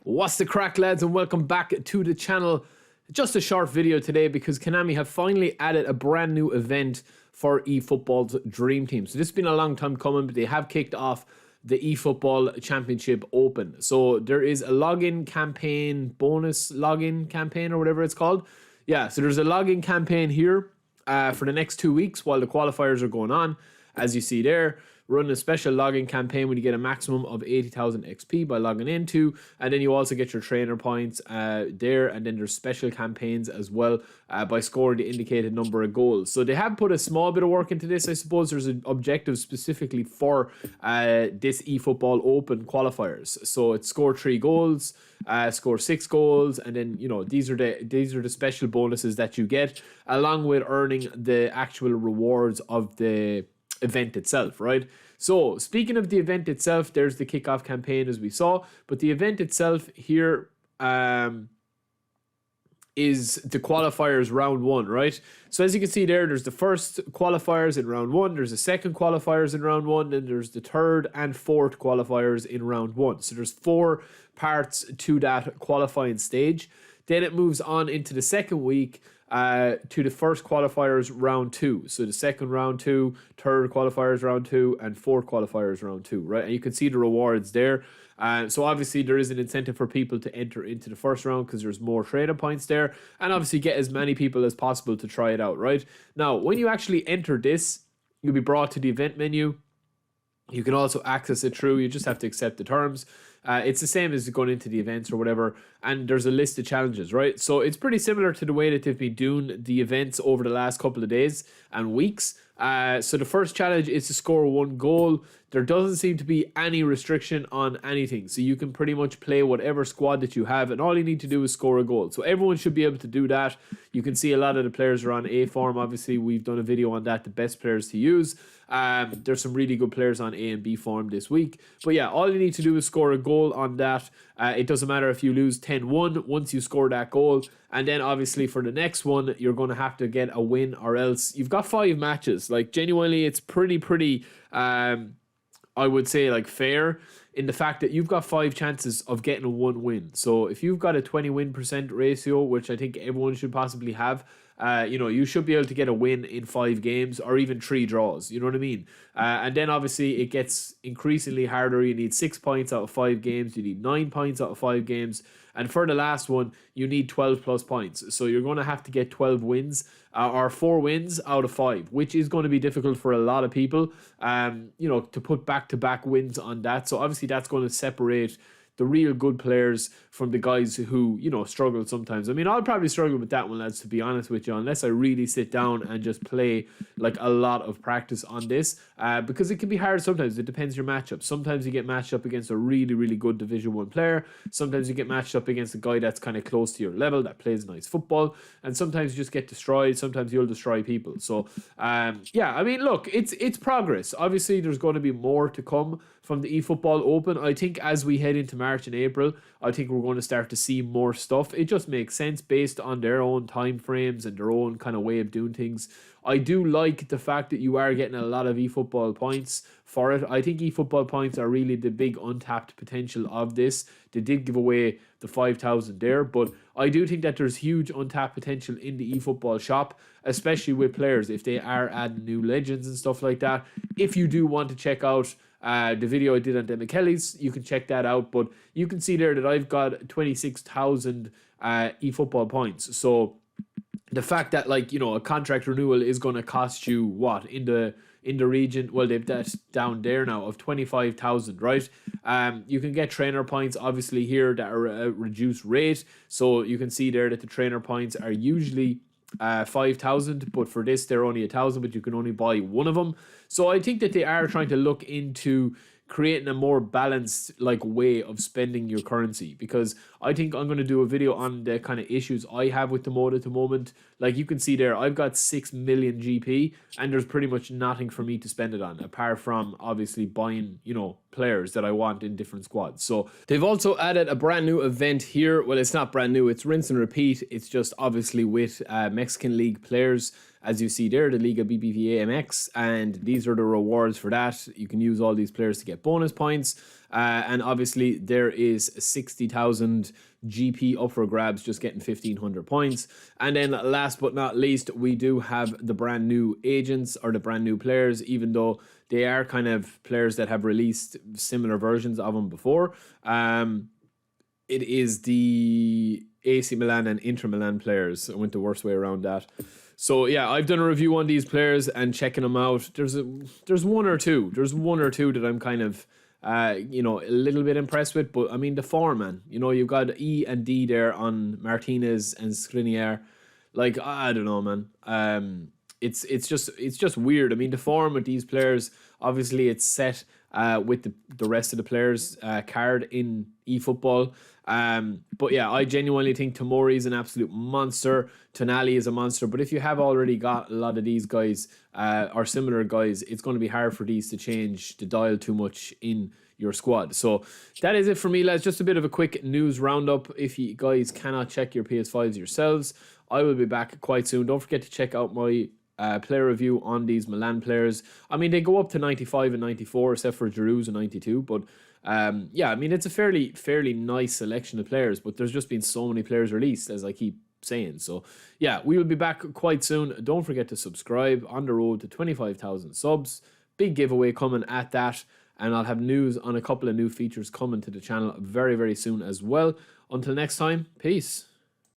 What's the crack, lads, and welcome back to the channel. Just a short video today because Konami have finally added a brand new event for eFootball's Dream Team. So this has been a long time coming, but they have kicked off the eFootball Championship Open. So there is a login campaign, bonus login campaign or whatever it's called. Yeah, so there's a login campaign here for the next 2 weeks while the qualifiers are going on. As you see there, run a special login campaign when you get a maximum of 80,000 XP by logging into, and then you also get your trainer points there, and then there's special campaigns as well by scoring the indicated number of goals. So they have put a small bit of work into this. I suppose there's an objective specifically for this eFootball Open qualifiers. So it's score 3 goals, score 6 goals, and then these are the special bonuses that you get along with earning the actual rewards of the event itself, right? So speaking of the event itself, there's the kickoff campaign as we saw, but the event itself here is the qualifiers round 1, right? So as you can see there, there's the first qualifiers in round 1, there's the second qualifiers in round 1, and there's the third and fourth qualifiers in round 1. So there's 4 parts to that qualifying stage. Then it moves on into the second week to the first qualifiers round 2. So the second round 2, third qualifiers round 2, and fourth qualifiers round 2, right? And you can see the rewards there. So obviously there is an incentive for people to enter into the first round because there's more trainer points there, and obviously get as many people as possible to try it out, right? Now, when you actually enter this, you'll be brought to the event menu. You can also access it through, you just have to accept the terms. It's the same as going into the events or whatever, and there's a list of challenges, right? So it's pretty similar to the way that they've been doing the events over the last couple of days and weeks. So the first challenge is to score 1 goal. There doesn't seem to be any restriction on anything, so you can pretty much play whatever squad that you have, and all you need to do is score a goal. So everyone should be able to do that. You can see a lot of the players are on A form. Obviously, we've done a video on that, the best players to use. There's some really good players on A and B form this week. But yeah, all you need to do is score a goal on that. It doesn't matter if you lose 10-1 once you score that goal. And then obviously for the next one, you're going to have to get a win, or else you've got 5 matches. Like, genuinely, it's pretty I would say, like, fair in the fact that you've got 5 chances of getting 1 win. So if you've got a 20% ratio, which I think everyone should possibly have, you should be able to get a win in 5 games or even 3 draws. You know what I mean? And then obviously it gets increasingly harder. You need 6 points out of 5 games. You need 9 points out of 5 games. And for the last one, you need 12 plus points. So you're going to have to get 12 wins or 4 wins out of 5, which is going to be difficult for a lot of people, to put back-to-back wins on that. So obviously that's going to separate the real good players from the guys who, struggle sometimes. I mean, I'll probably struggle with that one, lads, to be honest with you, unless I really sit down and just play like a lot of practice on this, because it can be hard sometimes. It depends your matchup. Sometimes you get matched up against a really good Division 1 player. Sometimes you get matched up against a guy that's kind of close to your level, that plays nice football. And sometimes you just get destroyed. Sometimes you'll destroy people. So, yeah, I mean, look, it's progress. Obviously, there's going to be more to come from the eFootball Open. I think as we head into March and April, I think we're going to start to see more stuff. It just makes sense based on their own time frames and their own kind of way of doing things. I do like the fact that you are getting a lot of eFootball points for it. I think eFootball points are really the big untapped potential of this. They did give away the 5,000 there, but I do think that there's huge untapped potential in the eFootball shop, especially with players, if they are adding new legends and stuff like that. If you do want to check out the video I did on Demichelis, you can check that out. But you can see there that I've got 26,000 eFootball points. So the fact that, like, a contract renewal is going to cost you what in the region, well, they've that down there now of 25,000, right? You can get trainer points obviously here that are a reduced rate. So you can see there that the trainer points are usually 5,000, but for this they're only 1,000, but you can only buy 1 of them. So I think that they are trying to look into creating a more balanced way of spending your currency, because I think I'm going to do a video on the kind of issues I have with the mode at the moment. Like you can see there, I've got 6 million GP and there's pretty much nothing for me to spend it on apart from obviously buying, players that I want in different squads. So they've also added a brand new event here. Well, it's not brand new, it's rinse and repeat. It's just obviously with Mexican League players. as you see there, the Liga BBVA MX, and these are the rewards for that. You can use all these players to get bonus points, and obviously there is 60,000 GP up for grabs, just getting 1,500 points. And then last but not least, we do have the brand new agents, or the brand new players, even though they are kind of players that have released similar versions of them before. It is the AC Milan and Inter Milan players. I went the worst way around that. So yeah, I've done a review on these players and checking them out. There's one or two that I'm kind of a little bit impressed with. But I mean, the form, man. You've got E and D there on Martinez and Skriniar. Like, I don't know, man. It's just weird. I mean, the form with these players, obviously it's set with the rest of the players card in eFootball. But yeah, I genuinely think Tomori is an absolute monster. Tonali is a monster. But if you have already got a lot of these guys or similar guys, it's going to be hard for these to change the dial too much in your squad. So that is it for me, lads. Just a bit of a quick news roundup. If you guys cannot check your PS5s yourselves, I will be back quite soon. Don't forget to check out my player review on these Milan players. I mean, they go up to 95 and 94, except for Giroud's a 92. But yeah, I mean, it's a fairly nice selection of players, but there's just been so many players released, as I keep saying. So yeah, we will be back quite soon. Don't forget to subscribe. On the road to 25,000 subs. Big giveaway coming at that. And I'll have news on a couple of new features coming to the channel very, very soon as well. Until next time, peace.